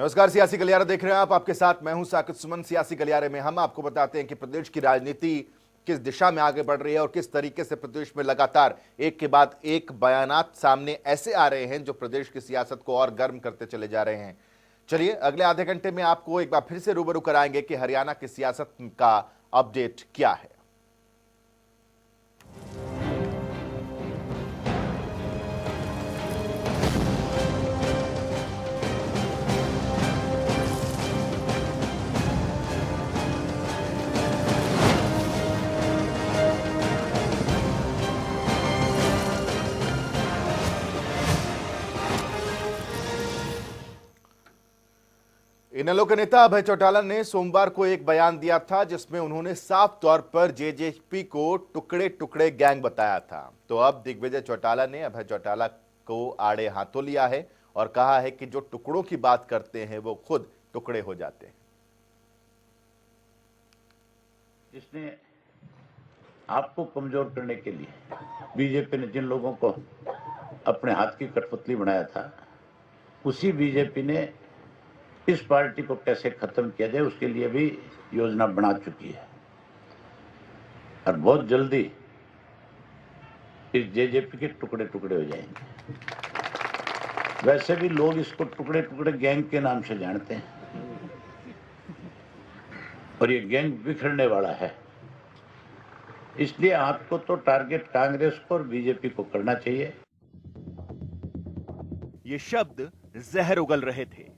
नमस्कार, सियासी गलियारा देख रहे हैं आप। आपके साथ मैं हूं साकिब सुमन। सियासी गलियारे में हम आपको बताते हैं कि प्रदेश की राजनीति किस दिशा में आगे बढ़ रही है और किस तरीके से प्रदेश में लगातार एक के बाद एक बयानात सामने ऐसे आ रहे हैं जो प्रदेश की सियासत को और गर्म करते चले जा रहे हैं। चलिए अगले आधे घंटे में आपको एक बार फिर से रूबरू कराएंगे कि हरियाणा की सियासत का अपडेट क्या है। इनेलो के नेता अभय चौटाला ने सोमवार को एक बयान दिया था जिसमें उन्होंने साफ तौर पर जेजेपी को टुकड़े टुकड़े गैंग बताया था। तो अब दिग्विजय चौटाला ने अभय चौटाला को आड़े हाथों लिया है और कहा है कि जो टुकड़ों की बात करते हैं वो खुद टुकड़े हो जाते हैं। जिसने आपको कमजोर करने के लिए बीजेपी ने जिन लोगों को अपने हाथ की कठपुतली बनाया था, उसी बीजेपी ने इस पार्टी को कैसे खत्म किया जाए उसके लिए भी योजना बना चुकी है और बहुत जल्दी इस जेजेपी के टुकड़े टुकड़े हो जाएंगे। वैसे भी लोग इसको टुकड़े टुकड़े गैंग के नाम से जानते हैं और ये गैंग बिखरने वाला है। इसलिए आपको तो टारगेट कांग्रेस को और बीजेपी को करना चाहिए। ये शब्द जहर उगल रहे थे,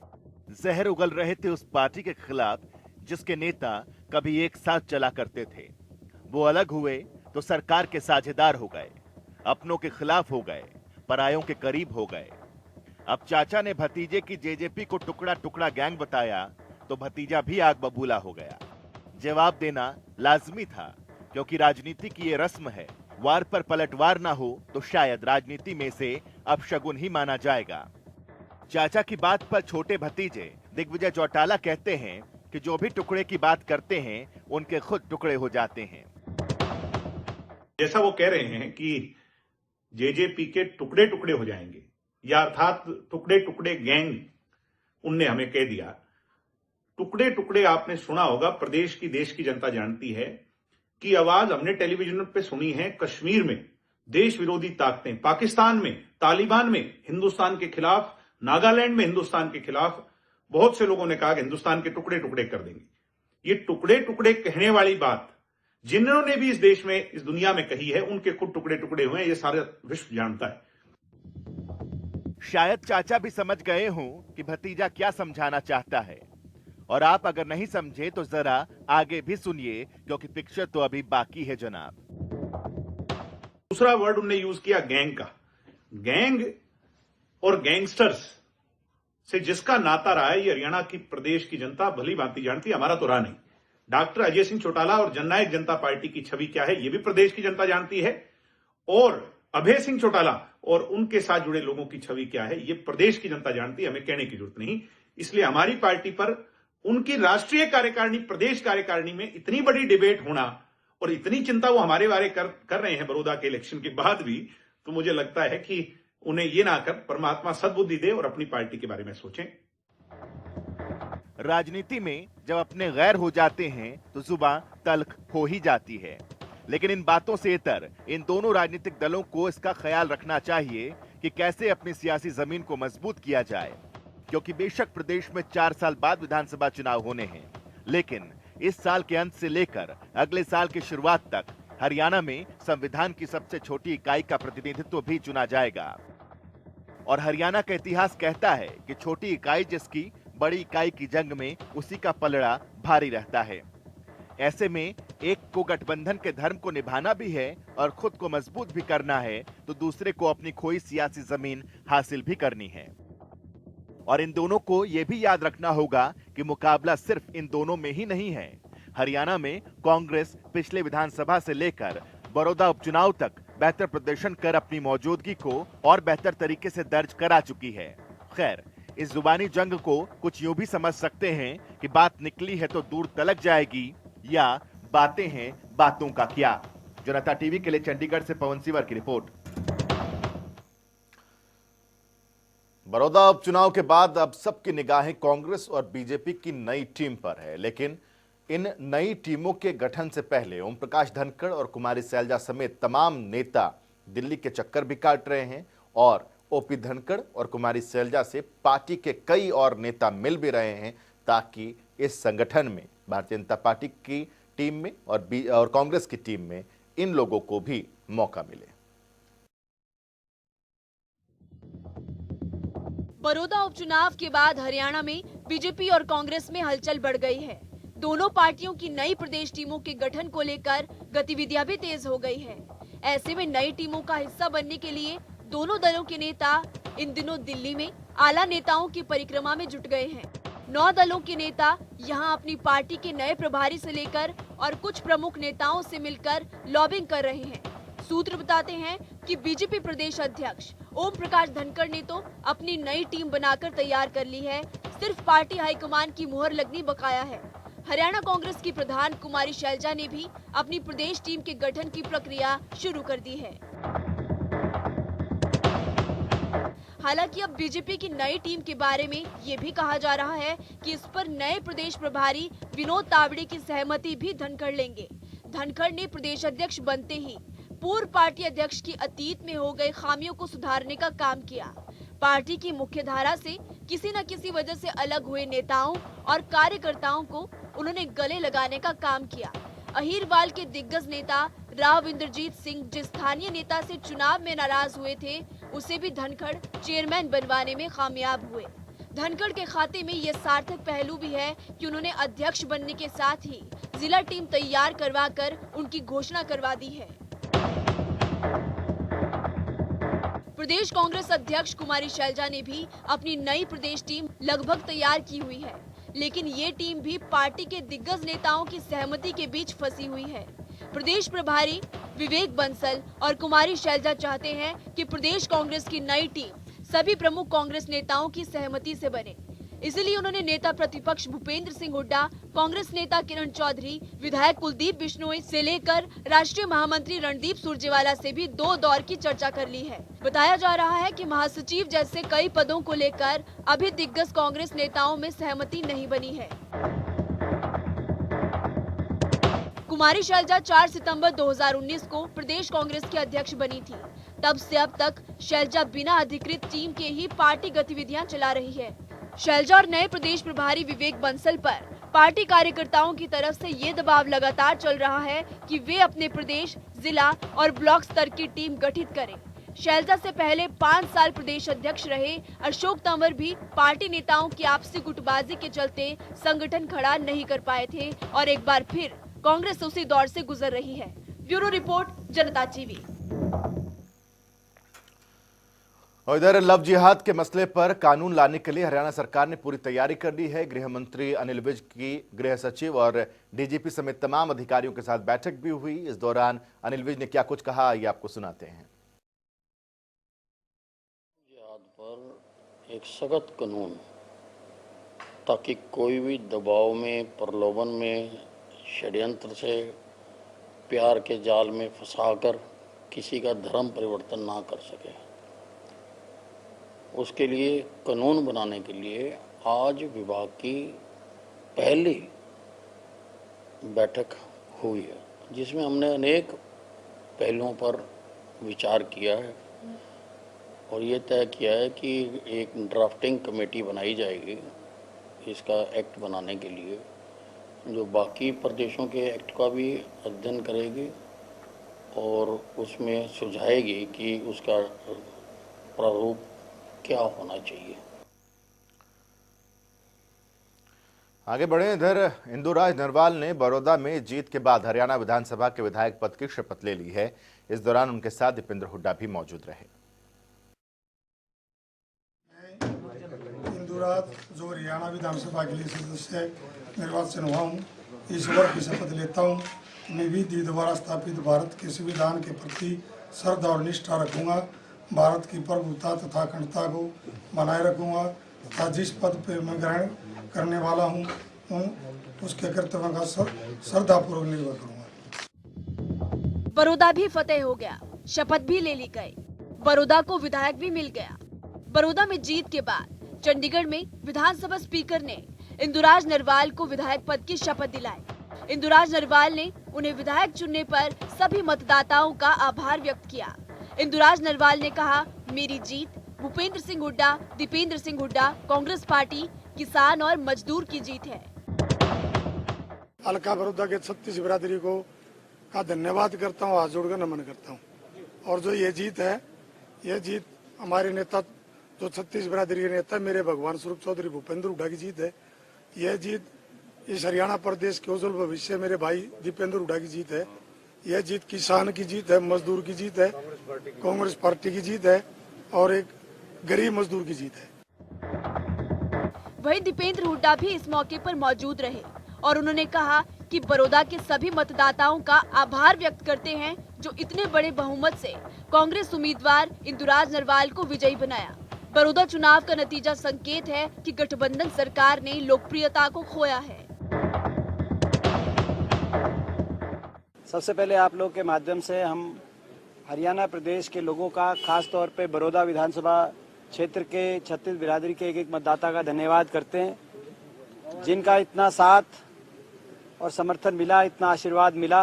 जहर उगल रहे थे उस पार्टी के खिलाफ जिसके नेता कभी एक साथ चला करते थे। वो अलग हुए तो सरकार के साझेदार हो गए, अपनों के खिलाफ हो गए, परायों के करीब हो गए। अब चाचा ने भतीजे की जेजेपी को टुकड़ा टुकड़ा गैंग बताया तो भतीजा भी आग बबूला हो गया। जवाब देना लाजमी था क्योंकि राजनीति की ये रस्म है, वार पर पलटवार ना हो तो शायद राजनीति में से अपशगुन ही माना जाएगा। चाचा की बात पर छोटे भतीजे दिग्विजय चौटाला कहते हैं कि जो भी टुकड़े की बात करते हैं उनके खुद टुकड़े हो जाते हैं। जैसा वो कह रहे हैं कि जेजेपी के टुकड़े टुकड़े हो जाएंगे, या अर्थात टुकड़े टुकड़े गैंग उनने हमें कह दिया। टुकड़े टुकड़े आपने सुना होगा, प्रदेश की देश की जनता जानती है कि आवाज हमने टेलीविजन पे सुनी है। कश्मीर में देश विरोधी ताकतें, पाकिस्तान में तालिबान में हिंदुस्तान के खिलाफ, नागालैंड में हिंदुस्तान के खिलाफ बहुत से लोगों ने कहा कि हिंदुस्तान के टुकड़े टुकड़े कर देंगे। ये टुकड़े टुकड़े कहने वाली बात जिन्होंने भी इस देश में, इस दुनिया में कही है, उनके खुद टुकड़े टुकड़े हुए हैं। ये सारा विश्व जानता है। शायद चाचा भी समझ गए हों कि भतीजा क्या समझाना चाहता है, और आप अगर नहीं समझे तो जरा आगे भी सुनिए क्योंकि पिक्चर तो अभी बाकी है जनाब। दूसरा वर्ड उन्होंने यूज किया गैंग का। गैंग और गैंगस्टर्स से जिसका नाता रहा है, ये हरियाणा की प्रदेश की जनता भली भांति जानती है, हमारा तो रहा नहीं। डॉक्टर अजय सिंह चौटाला और जननायक जनता पार्टी की छवि क्या है, ये भी प्रदेश की जनता जानती है, और अभय सिंह चौटाला और उनके साथ जुड़े लोगों की छवि क्या है, ये प्रदेश की जनता जानती है, हमें कहने की जरूरत नहीं। इसलिए हमारी पार्टी पर उनकी राष्ट्रीय कार्यकारिणी, प्रदेश कार्यकारिणी में इतनी बड़ी डिबेट होना और इतनी चिंता वो हमारे बारे कर रहे हैं बड़ौदा के इलेक्शन के बाद भी, तो मुझे लगता है कि उन्हें ये ना कर परमात्मा सद्बुद्धि दे और अपनी पार्टी के बारे में सोचें। राजनीति में जब अपने गैर हो जाते हैं तो जुबान तल्ख हो ही जाती है, लेकिन इन बातों से इतर इन दोनों राजनीतिक दलों को इसका ख्याल रखना चाहिए कि कैसे अपनी सियासी जमीन को मजबूत किया जाए, क्योंकि बेशक प्रदेश में 4 साल बाद विधानसभा चुनाव होने हैं, लेकिन इस साल के अंत से लेकर अगले साल की शुरुआत तक हरियाणा में संविधान की सबसे छोटी इकाई का प्रतिनिधित्व भी चुना जाएगा। और हरियाणा का इतिहास कहता है कि छोटी इकाई जिसकी, बड़ी इकाई की जंग में उसी का पलड़ा भारी रहता है। ऐसे में एक को गठबंधन के धर्म को निभाना भी है और खुद को मजबूत भी करना है, तो दूसरे को अपनी खोई सियासी जमीन हासिल भी करनी है। और इन दोनों को यह भी याद रखना होगा कि मुकाबला सिर्फ इन दोनों में ही नहीं है। हरियाणा में कांग्रेस पिछले विधानसभा से लेकर बड़ौदा उपचुनाव तक बेहतर प्रदर्शन कर अपनी मौजूदगी को और बेहतर तरीके से दर्ज करा चुकी है। खैर, इस जुबानी जंग को कुछ यूं भी समझ सकते हैं कि बात निकली है तो दूर तलक जाएगी, या बातें हैं बातों का क्या। जनता टीवी के लिए चंडीगढ़ से पवन सिवर की रिपोर्ट। बड़ौदा उपचुनाव के बाद अब सबकी निगाहें कांग्रेस और बीजेपी की नई टीम पर है, लेकिन इन नई टीमों के गठन से पहले ओम प्रकाश धनखड़ और कुमारी सैलजा समेत तमाम नेता दिल्ली के चक्कर भी काट रहे हैं और ओपी धनखड़ और कुमारी सैलजा से पार्टी के कई और नेता मिल भी रहे हैं ताकि इस संगठन में भारतीय जनता पार्टी की टीम में और कांग्रेस की टीम में इन लोगों को भी मौका मिले। बड़ौदा उपचुनाव के बाद हरियाणा में बीजेपी और कांग्रेस में हलचल बढ़ गई है। दोनों पार्टियों की नई प्रदेश टीमों के गठन को लेकर गतिविधियां भी तेज हो गई है। ऐसे में नई टीमों का हिस्सा बनने के लिए दोनों दलों के नेता इन दिनों दिल्ली में आला नेताओं की परिक्रमा में जुट गए हैं। 9 दलों के नेता यहां अपनी पार्टी के नए प्रभारी से लेकर और कुछ प्रमुख नेताओं से मिलकर लॉबिंग कर रहे हैं। सूत्र बताते हैं कि बीजेपी प्रदेश अध्यक्ष ओम प्रकाश धनखड़ ने तो अपनी नई टीम बनाकर तैयार कर ली है, सिर्फ पार्टी हाईकमान की मुहर लगनी बकाया है। हरियाणा कांग्रेस की प्रधान कुमारी सैलजा ने भी अपनी प्रदेश टीम के गठन की प्रक्रिया शुरू कर दी है। हालांकि अब बीजेपी की नई टीम के बारे में ये भी कहा जा रहा है कि इस पर नए प्रदेश प्रभारी विनोद तावड़े की सहमति भी धनखड़ लेंगे। धनखड़ ने प्रदेश अध्यक्ष बनते ही पूर्व पार्टी अध्यक्ष की अतीत में हो गए खामियों को सुधारने का काम किया। पार्टी की मुख्य धारा से किसी न किसी वजह से अलग हुए नेताओं और कार्यकर्ताओं को उन्होंने गले लगाने का काम किया। अहीरवाल के दिग्गज नेता राव इंद्रजीत सिंह जिस स्थानीय नेता से चुनाव में नाराज हुए थे, उसे भी धनखड़ चेयरमैन बनवाने में कामयाब हुए। धनखड़ के खाते में ये सार्थक पहलू भी है कि उन्होंने अध्यक्ष बनने के साथ ही जिला टीम तैयार करवाकर उनकी घोषणा करवा दी है। प्रदेश कांग्रेस अध्यक्ष कुमारी सैलजा ने भी अपनी नई प्रदेश टीम लगभग तैयार की हुई है, लेकिन ये टीम भी पार्टी के दिग्गज नेताओं की सहमति के बीच फंसी हुई है। प्रदेश प्रभारी विवेक बंसल और कुमारी सैलजा चाहते हैं कि प्रदेश कांग्रेस की नई टीम सभी प्रमुख कांग्रेस नेताओं की सहमति से बने। इसलिए उन्होंने नेता प्रतिपक्ष भूपेंद्र सिंह हुड्डा, कांग्रेस नेता किरण चौधरी, विधायक कुलदीप बिश्नोई से लेकर राष्ट्रीय महामंत्री रणदीप सुरजेवाला से भी 2 दौर की चर्चा कर ली है। बताया जा रहा है कि महासचिव जैसे कई पदों को लेकर अभी दिग्गज कांग्रेस नेताओं में सहमति नहीं बनी है। कुमारी सैलजा 4 सितंबर 2019 को प्रदेश कांग्रेस की अध्यक्ष बनी थी। तब से अब तक सैलजा बिना अधिकृत टीम के ही पार्टी गतिविधियां चला रही है। सैलजा और नए प्रदेश प्रभारी विवेक बंसल पर पार्टी कार्यकर्ताओं की तरफ से ये दबाव लगातार चल रहा है कि वे अपने प्रदेश, जिला और ब्लॉक स्तर की टीम गठित करें। सैलजा से पहले 5 साल प्रदेश अध्यक्ष रहे अशोक तंवर भी पार्टी नेताओं की आपसी गुटबाजी के चलते संगठन खड़ा नहीं कर पाए थे और एक बार फिर कांग्रेस उसी दौर से गुजर रही है। ब्यूरो रिपोर्ट, जनता टीवी। और इधर लव जिहाद के मसले पर कानून लाने के लिए हरियाणा सरकार ने पूरी तैयारी कर ली है। गृह मंत्री अनिल विज की गृह सचिव और डीजीपी समेत तमाम अधिकारियों के साथ बैठक भी हुई। इस दौरान अनिल विज ने क्या कुछ कहा, ये आपको सुनाते हैं। जिहाद पर एक सख्त कानून, ताकि कोई भी दबाव में, प्रलोभन में, षड्यंत्र से, प्यार के जाल में फंसाकर किसी का धर्म परिवर्तन ना कर सके। उसके लिए कानून बनाने के लिए आज विभाग की पहली बैठक हुई है, जिसमें हमने अनेक पहलुओं पर विचार किया है और ये तय किया है कि एक ड्राफ्टिंग कमेटी बनाई जाएगी इसका एक्ट बनाने के लिए, जो बाकी प्रदेशों के एक्ट का भी अध्ययन करेगी और उसमें सुझाएगी कि उसका प्रारूप क्या होना चाहिए। आगे बढ़े, इधर इंदुराज नरवाल ने बड़ौदा में जीत के बाद हरियाणा विधानसभा के विधायक पद की शपथ ले ली है। इस दौरान उनके साथ दीपेंद्र हुड्डा भी मौजूद रहे। इंदुराज जो हरियाणा विधानसभा के लिए सदस्य निर्वाचन हुआ हूँ, ईश्वर की शपथ लेता हूँ। मैं विधि द्वारा स्थापित भारत के संविधान के प्रति श्रद्धा और निष्ठा रखूंगा। भारत की प्रभुता तथा अखंडता को बनाए रखूंगा तथा जिस पद पर मैं ग्रहण करने वाला हूं उसके कर्तव्यों का श्रद्धापूर्वक निर्वहन करूंगा। बड़ौदा भी फतेह हो गया, शपथ भी ले ली गई, बड़ौदा को विधायक भी मिल गया। बड़ौदा में जीत के बाद चंडीगढ़ में विधानसभा स्पीकर ने इंदुराज नरवाल को विधायक पद की शपथ दिलाई। इंदुराज नरवाल ने उन्हें विधायक चुनने पर सभी मतदाताओं का आभार व्यक्त किया। इंदुराज नरवाल ने कहा, मेरी जीत भूपेंद्र सिंह हुड्डा, दीपेंद्र सिंह हुड्डा, कांग्रेस पार्टी, किसान और मजदूर की जीत है। हल्का बड़ौदा के 36 बिरादरी को का धन्यवाद करता हूँ, हाथ जोड़कर नमन करता हूँ। और जो ये जीत है, ये जीत हमारे नेता जो 36 बिरादरी के नेता मेरे भगवान स्वरूप चौधरी भूपेंद्र हुड्डा की जीत है। यह जीत इस हरियाणा प्रदेश के उज्जवल भविष्य मेरे भाई दीपेंद्र हुड्डा की जीत है। यह जीत किसान की जीत है, मजदूर की जीत है, कांग्रेस पार्टी की जीत है और एक गरीब मजदूर की जीत है। वहीं दीपेंद्र हुड्डा भी इस मौके पर मौजूद रहे और उन्होंने कहा कि बड़ौदा के सभी मतदाताओं का आभार व्यक्त करते हैं जो इतने बड़े बहुमत से कांग्रेस उम्मीदवार इंदुराज नरवाल को विजयी बनाया। बड़ौदा चुनाव का नतीजा संकेत है कि गठबंधन सरकार ने लोकप्रियता को खोया है। सबसे पहले आप लोग के माध्यम से हम हरियाणा प्रदेश के लोगों का, खास तौर पे बड़ौदा विधानसभा क्षेत्र के 36 बिरादरी के एक मतदाता का धन्यवाद करते हैं, जिनका इतना साथ और समर्थन मिला, इतना आशीर्वाद मिला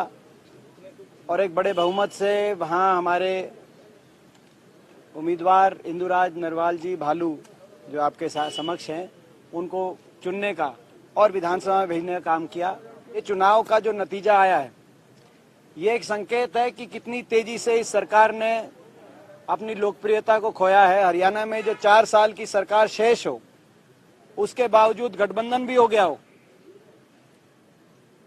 और एक बड़े बहुमत से वहाँ हमारे उम्मीदवार इंदुराज नरवाल जी भालू जो आपके समक्ष हैं, उनको चुनने का और विधानसभा में भेजने का काम किया। ये चुनाव का जो नतीजा आया है, ये एक संकेत है कि कितनी तेजी से इस सरकार ने अपनी लोकप्रियता को खोया है। हरियाणा में जो 4 साल की सरकार शेष हो, उसके बावजूद गठबंधन भी हो गया हो।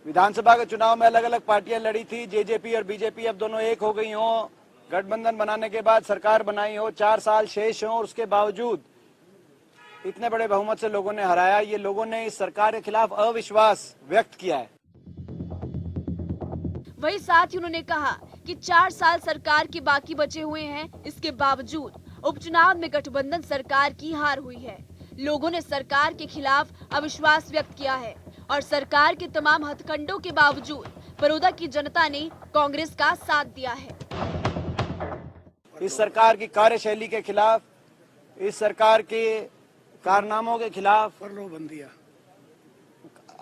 विधानसभा के चुनाव में अलग अलग पार्टियां लड़ी थी, जेजेपी और बीजेपी अब दोनों एक हो गई हो, गठबंधन बनाने के बाद सरकार बनाई हो, 4 साल शेष हो और उसके बावजूद इतने बड़े बहुमत से लोगों ने हराया। ये लोगों ने इस सरकार के खिलाफ अविश्वास व्यक्त किया है। वहीं साथ ही उन्होंने कहा कि 4 साल सरकार के बाकी बचे हुए हैं, इसके बावजूद उपचुनाव में गठबंधन सरकार की हार हुई है। लोगों ने सरकार के खिलाफ अविश्वास व्यक्त किया है और सरकार के तमाम हथकंडों के बावजूद बड़ौदा की जनता ने कांग्रेस का साथ दिया है। इस सरकार की कार्यशैली के खिलाफ, इस सरकार के कारनामों के खिलाफ प्रलोभन दिया,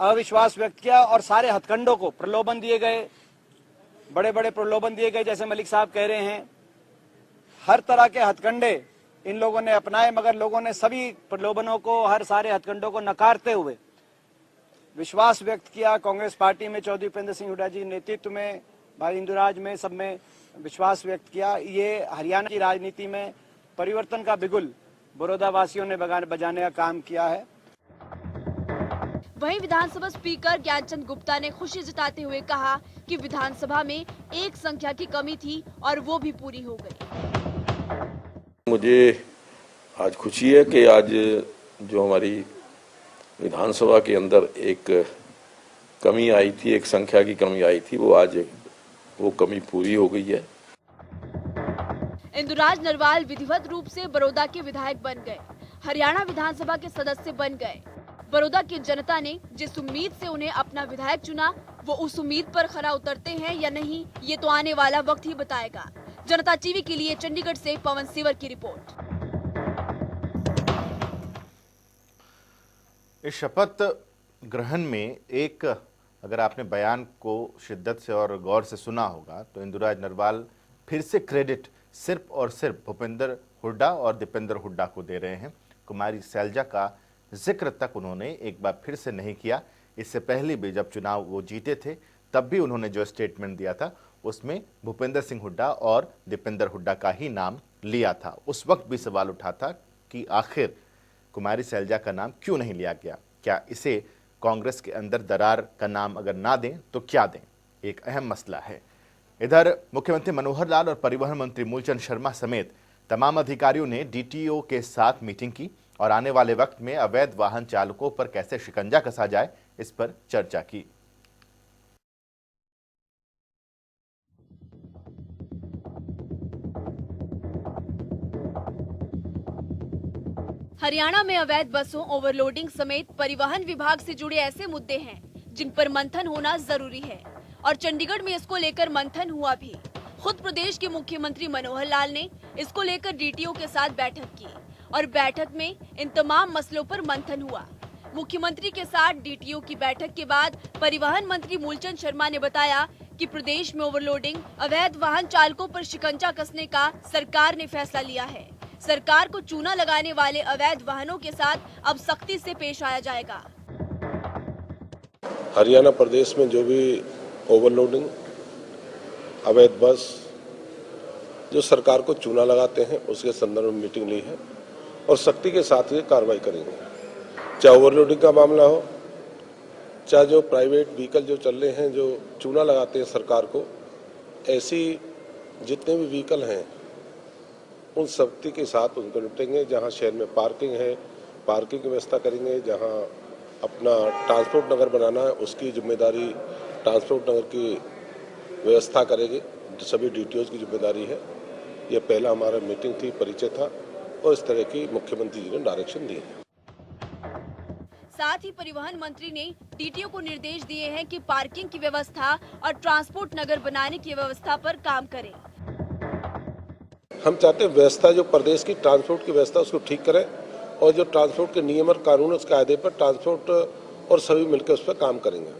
अविश्वास व्यक्त किया और सारे हथकंडों को प्रलोभन दिए गए, बड़े बड़े प्रलोभन दिए गए। जैसे मलिक साहब कह रहे हैं, हर तरह के हथकंडे इन लोगों ने अपनाए, मगर लोगों ने सभी प्रलोभनों को, हर सारे हथकंडों को नकारते हुए विश्वास व्यक्त किया। कांग्रेस पार्टी में चौधरी भूपेंद्र सिंह हुड्डा जी नेतृत्व में, भाई इंदुराज में, सब में विश्वास व्यक्त किया। ये हरियाणा की राजनीति में परिवर्तन का बिगुल बड़ौदा वासियों ने बजाने का काम किया है। वहीं विधानसभा स्पीकर ज्ञानचंद गुप्ता ने खुशी जताते हुए कहा कि विधानसभा में एक संख्या की कमी थी और वो भी पूरी हो गई। मुझे आज खुशी है कि आज जो हमारी विधानसभा के अंदर एक कमी आई थी, एक संख्या की कमी आई थी, वो आज वो कमी पूरी हो गई है। इंदुराज नरवाल विधिवत रूप से बड़ौदा के विधायक बन गए, हरियाणा विधानसभा के सदस्य बन गए। बड़ौदा की जनता ने जिस उम्मीद से उन्हें अपना विधायक चुना, वो उस उम्मीद पर खरा उतरते हैं या नहीं, ये तो आने वाला वक्त ही बताएगा। जनता टीवी के लिए चंडीगढ़ से पवन सिवर की रिपोर्ट। इस शपथ ग्रहण में एक, अगर आपने बयान को शिद्दत से और गौर से सुना होगा, तो इंदुराज नरवाल फिर से क्रेडिट सिर्फ और सिर्फ भूपेंद्र हुड्डा और दीपेंद्र हुड्डा को दे रहे हैं। कुमारी सैलजा का जिक्र तक उन्होंने एक बार फिर से नहीं किया। इससे पहले भी जब चुनाव वो जीते थे, तब भी उन्होंने जो स्टेटमेंट दिया था, उसमें भूपेंद्र सिंह हुड्डा और दीपेंद्र हुड्डा का ही नाम लिया था। उस वक्त भी सवाल उठा था कि आखिर कुमारी सैलजा का नाम क्यों नहीं लिया गया। क्या इसे कांग्रेस के अंदर दरार का नाम अगर ना दें तो क्या दें, एक अहम मसला है। इधर मुख्यमंत्री मनोहर लाल और परिवहन मंत्री मूलचंद शर्मा समेत तमाम अधिकारियों ने डीटीओ के साथ मीटिंग की और आने वाले वक्त में अवैध वाहन चालकों पर कैसे शिकंजा कसा जाए, इस पर चर्चा की। हरियाणा में अवैध बसों, ओवरलोडिंग समेत परिवहन विभाग से जुड़े ऐसे मुद्दे हैं जिन पर मंथन होना जरूरी है और चंडीगढ़ में इसको लेकर मंथन हुआ भी। खुद प्रदेश के मुख्यमंत्री मनोहर लाल ने इसको लेकर डीटीओ के साथ बैठक की और बैठक में इन तमाम मसलों पर मंथन हुआ। मुख्यमंत्री के साथ डीटीओ की बैठक के बाद परिवहन मंत्री मूलचंद शर्मा ने बताया कि प्रदेश में ओवरलोडिंग, अवैध वाहन चालकों पर शिकंजा कसने का सरकार ने फैसला लिया है। सरकार को चूना लगाने वाले अवैध वाहनों के साथ अब सख्ती से पेश आया जाएगा। हरियाणा प्रदेश में जो भी ओवरलोडिंग, अवैध बस जो सरकार को चूना लगाते हैं उसके संदर्भ में मीटिंग ली है और सख्ती के साथ ये कार्रवाई करेंगे। चाहे ओवरलोडिंग का मामला हो, चाहे जो प्राइवेट व्हीकल जो चल रहे हैं जो चूना लगाते हैं सरकार को, ऐसी जितने भी व्हीकल हैं उन सख्ती के साथ उनको निपटेंगे। जहां शहर में पार्किंग है, पार्किंग की व्यवस्था करेंगे। जहां अपना ट्रांसपोर्ट नगर बनाना है उसकी जिम्मेदारी ट्रांसपोर्ट नगर की व्यवस्था करेंगे, सभी डीटीओज की जिम्मेदारी है। यह पहला हमारा मीटिंग थी, परिचय था और इस तरह की मुख्यमंत्री जी ने डायरेक्शन दिए हैं। साथ ही परिवहन मंत्री ने डीटीओ को निर्देश दिए हैं कि पार्किंग की व्यवस्था और ट्रांसपोर्ट नगर बनाने की व्यवस्था पर काम करें। हम चाहते हैं व्यवस्था जो प्रदेश की ट्रांसपोर्ट की व्यवस्था उसको ठीक करें और जो ट्रांसपोर्ट के नियम और कानून उस कायदे पर ट्रांसपोर्ट और सभी मिलकर उस पर काम करेंगे।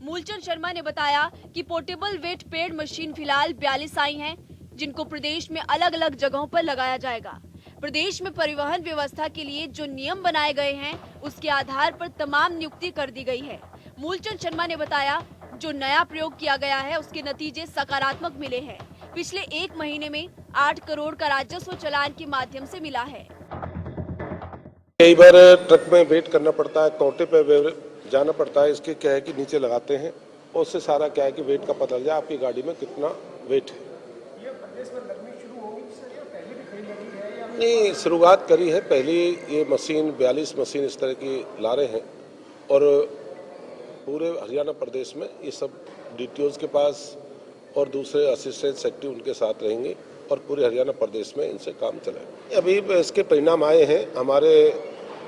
मूलचंद शर्मा ने बताया कि पोर्टेबल वेट पेड मशीन फिलहाल 42 आई हैं, जिनको प्रदेश में अलग अलग जगहों पर लगाया जाएगा। प्रदेश में परिवहन व्यवस्था के लिए जो नियम बनाए गए हैं उसके आधार पर तमाम नियुक्ति कर दी गई है। मूलचंद शर्मा ने बताया जो नया प्रयोग किया गया है उसके नतीजे सकारात्मक मिले हैं। पिछले 1 महीने में 8 करोड़ का राजस्व चालान के माध्यम से मिला है। कई बार ट्रक में वेट करना पड़ता है, काउंटर पे जाना पड़ता है। इसके क्या है कि नीचे लगाते हैं और उससे सारा क्या है कि वेट का पता चल जाए आपकी गाड़ी में कितना वेट है। नहीं, शुरुआत करी है पहली ये मशीन 42 मशीन इस तरह की ला रहे हैं और पूरे हरियाणा प्रदेश में ये सब डीटीओज के पास और दूसरे असिस्टेंट सेक्रेटरी उनके साथ रहेंगे और पूरे हरियाणा प्रदेश में इनसे काम चलाएंगे। अभी इसके परिणाम आए हैं। हमारे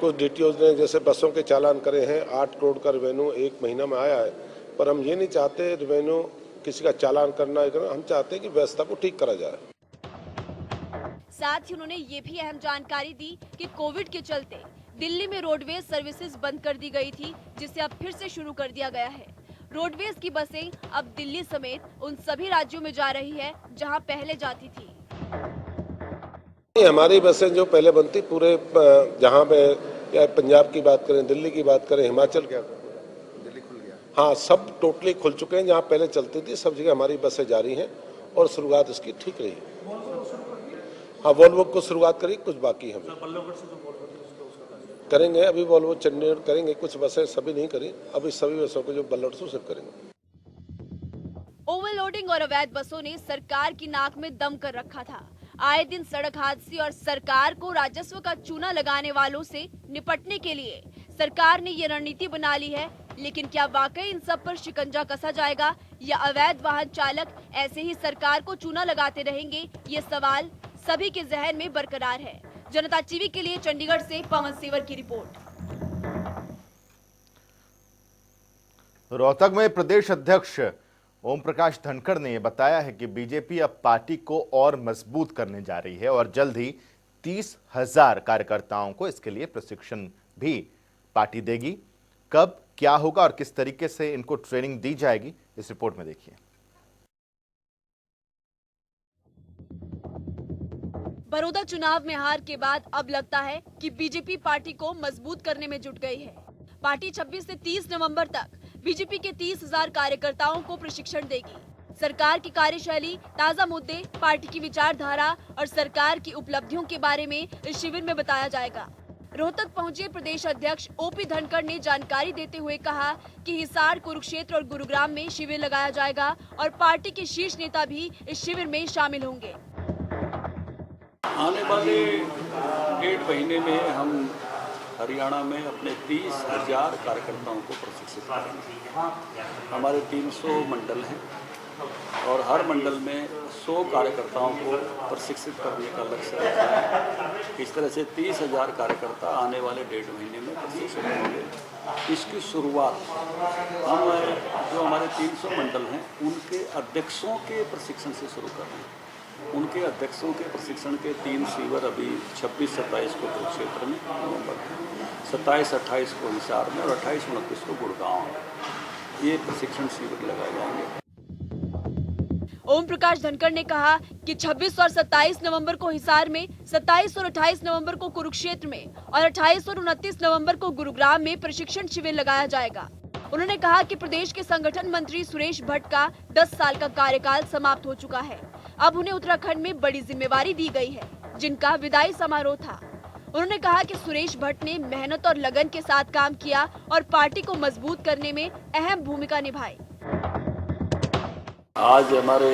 कुछ डीटीओज ने जैसे बसों के चालान करे हैं, 8 करोड़ का रेवेन्यू 1 महीना में आया है। पर हम ये नहीं चाहते रेवेन्यू किसी का चालान करना, हम चाहते हैं कि व्यवस्था को ठीक करा जाए। साथ ही उन्होंने ये भी अहम जानकारी दी कि कोविड के चलते दिल्ली में रोडवेज सर्विसेज बंद कर दी गई थी, जिसे अब फिर से शुरू कर दिया गया है। रोडवेज की बसें अब दिल्ली समेत उन सभी राज्यों में जा रही है जहां पहले जाती थी। हमारी बसें जो पहले बनती पूरे जहां पे या पंजाब की बात करें, दिल्ली की बात करें, हिमाचल क्या दिल्ली खुल गया, हाँ सब टोटली खुल चुके हैं। जहां पहले चलती थी सब जगह हमारी बसें जारी हैं और शुरुआत इसकी ठीक रही है। हाँ, वॉल्वो को शुरुआत करी, कुछ बाकी हम करेंगे। अभी वॉल्वो चंडीगढ़ करेंगे, कुछ बसें सभी नहीं करी, अभी सभी बसों को जो बल्लौर से सिर्फ करेंगे। ओवरलोडिंग और अवैध बसों ने सरकार की नाक में दम कर रखा था। आए दिन सड़क हादसे और सरकार को राजस्व का चूना लगाने वालों से निपटने के लिए सरकार ने ये रणनीति बना ली है। लेकिन क्या वाकई इन सब पर शिकंजा कसा जाएगा या अवैध वाहन चालक ऐसे ही सरकार को चूना लगाते रहेंगे? ये सवाल सभी के जहन में बरकरार है। जनता टीवी के लिए चंडीगढ़ से पवन सेवर की रिपोर्ट। रोहतक में प्रदेश अध्यक्ष ओम प्रकाश धनखड़ ने बताया है कि बीजेपी अब पार्टी को और मजबूत करने जा रही है और जल्द ही 30,000 कार्यकर्ताओं को इसके लिए प्रशिक्षण भी पार्टी देगी। कब, क्या होगा और किस तरीके से इनको ट्रेनिंग दी जाएगी, इस रिपोर्ट में देखिए। बड़ौदा चुनाव में हार के बाद अब लगता है कि बीजेपी पार्टी को मजबूत करने में जुट गई है। पार्टी 26 से 30 नवंबर तक बीजेपी के 30,000 कार्यकर्ताओं को प्रशिक्षण देगी। सरकार की कार्यशैली, ताजा मुद्दे, पार्टी की विचारधारा और सरकार की उपलब्धियों के बारे में इस शिविर में बताया जाएगा। रोहतक पहुंचे प्रदेश अध्यक्ष ओपी धनखड़ ने जानकारी देते हुए कहा कि हिसार, कुरुक्षेत्र और गुरुग्राम में शिविर लगाया जाएगा और पार्टी के शीर्ष नेता भी इस शिविर में शामिल होंगे। आने वाले 1.5 महीने में हम हरियाणा में अपने 30,000 कार्यकर्ताओं को प्रशिक्षित करेंगे। हमारे 300 मंडल हैं और हर मंडल में 100 कार्यकर्ताओं को प्रशिक्षित करने का लक्ष्य रखा है। इस तरह से 30,000 कार्यकर्ता आने वाले 1.5 महीने में प्रशिक्षित होंगे। इसकी शुरुआत हम जो हमारे 300 मंडल हैं उनके अध्यक्षों के प्रशिक्षण से शुरू कर रहे हैं। उनके अध्यक्षों के प्रशिक्षण के 3 शिविर अभी 26-27 को कुरुक्षेत्र में नवंबर में, 27-28 को हिसार में और 28-29 को गुड़गांव में ये प्रशिक्षण शिविर लगाए जाएंगे। ओम प्रकाश धनखड़ ने कहा कि 26 और 27 नवंबर को हिसार में, 27 और 28 नवंबर को कुरुक्षेत्र में और 28 और 29 नवंबर को गुरुग्राम में प्रशिक्षण शिविर लगाया जाएगा। उन्होंने कहा कि प्रदेश के संगठन मंत्री सुरेश भट्ट का 10 साल का कार्यकाल समाप्त हो चुका है। अब उन्हें उत्तराखंड में बड़ी जिम्मेवारी दी गई है, जिनका विदाई समारोह था। उन्होंने कहा कि सुरेश भट्ट ने मेहनत और लगन के साथ काम किया और पार्टी को मजबूत करने में अहम भूमिका निभाई। आज हमारे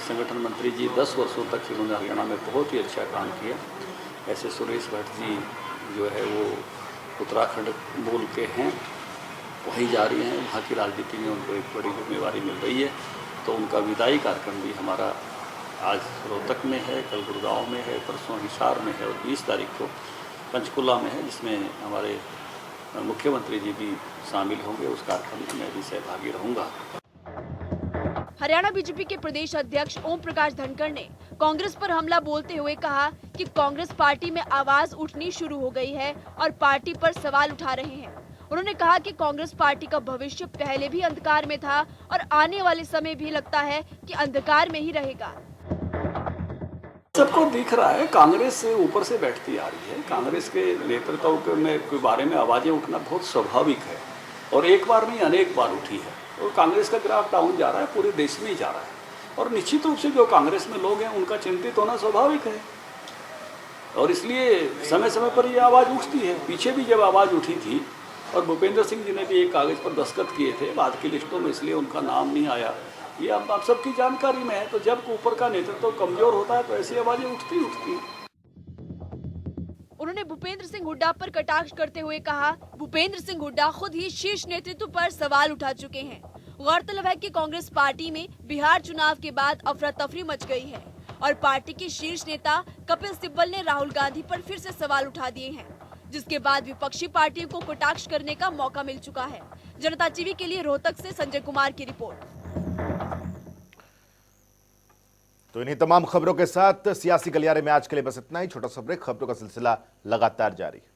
संगठन मंत्री जी 10 वर्षों तक इन्होंने हरियाणा में बहुत ही अच्छा काम किया। ऐसे सुरेश भट्ट जी जो है वो उत्तराखंड मूल के हैं, वहीं जा रही हैं, वहाँ की राजनीति में उनको एक बड़ी जिम्मेवारी मिल रही है। तो उनका विदाई कार्यक्रम भी हमारा आज रोहतक में है, कल गुड़गांव में है, परसों हिसार में है और 20 तारीख को पंचकुला में है, जिसमें हमारे मुख्यमंत्री जी भी शामिल होंगे। उस कार्यक्रम में मैं भी सहभागी रहूँगा। हरियाणा बीजेपी के प्रदेश अध्यक्ष ओम प्रकाश धनखड़ ने कांग्रेस पर हमला बोलते हुए कहा कि कांग्रेस पार्टी में आवाज उठनी शुरू हो गई है और पार्टी पर सवाल उठा रहे हैं। उन्होंने कहा कि कांग्रेस पार्टी का भविष्य पहले भी अंधकार में था और आने वाले समय भी लगता है कि अंधकार में ही रहेगा। सबको दिख रहा है कांग्रेस से ऊपर से बैठती आ रही है। कांग्रेस के नेतृत्व के बारे में आवाजें उठना बहुत स्वाभाविक है और एक बार नहीं अनेक बार उठी है और कांग्रेस का ग्राफ डाउन जा रहा है, पूरे देश में ही जा रहा है और निश्चित रूप से जो कांग्रेस में लोग हैं उनका चिंतित होना स्वाभाविक है और इसलिए समय समय पर ये आवाज़ उठती है। पीछे भी जब आवाज़ उठी थी और भूपेंद्र सिंह जी ने भी एक कागज़ पर दस्तखत किए थे, बाद की लिस्टों में इसलिए उनका नाम नहीं आया, ये आप सबकी जानकारी में है। तो जब ऊपर का नेतृत्व कमजोर होता है तो ऐसी आवाज़ें उठती हैं। उन्होंने भूपेंद्र सिंह हुड्डा पर कटाक्ष करते हुए कहा, भूपेंद्र सिंह हुड्डा खुद ही शीर्ष नेतृत्व पर सवाल उठा चुके हैं। गौरतलब है कि कांग्रेस पार्टी में बिहार चुनाव के बाद अफरा तफरी मच गई है और पार्टी के शीर्ष नेता कपिल सिब्बल ने राहुल गांधी पर फिर से सवाल उठा दिए हैं, जिसके बाद विपक्षी पार्टियों को कटाक्ष करने का मौका मिल चुका है। जनता टीवी के लिए रोहतक से संजय कुमार की रिपोर्ट। तो इन्हीं तमाम खबरों के साथ सियासी गलियारे में आज के लिए बस इतना ही। छोटा सा ब्रेक, खबरों का सिलसिला लगातार जारी है।